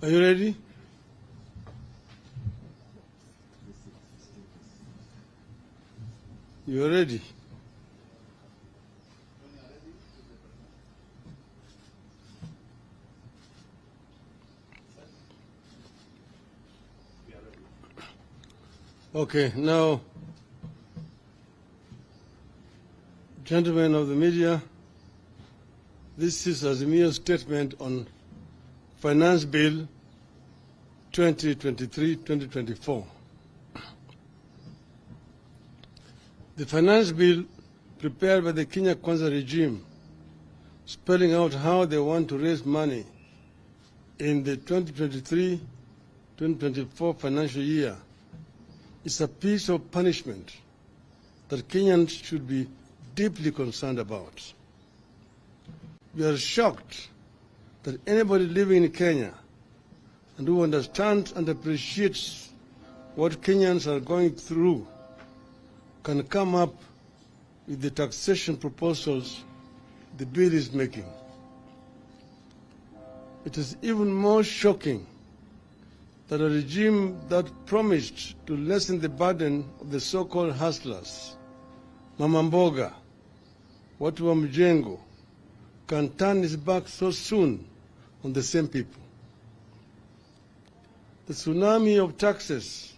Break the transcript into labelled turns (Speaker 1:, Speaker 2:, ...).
Speaker 1: Are you ready? You are ready? Okay, now, gentlemen of the media, this is Azimio's statement on Finance Bill 2023-2024. The Finance Bill prepared by the Kenya Kwanza regime, spelling out how they want to raise money in the 2023-2024 financial year, is a piece of punishment that Kenyans should be deeply concerned about. We are shocked that anybody living in Kenya and who understands and appreciates what Kenyans are going through can come up with the taxation proposals the bill is making. It is even more shocking that a regime that promised to lessen the burden of the so-called hustlers, Mama Mboga, watu wa mjengo, can turn its back so soon on the same people. The tsunami of taxes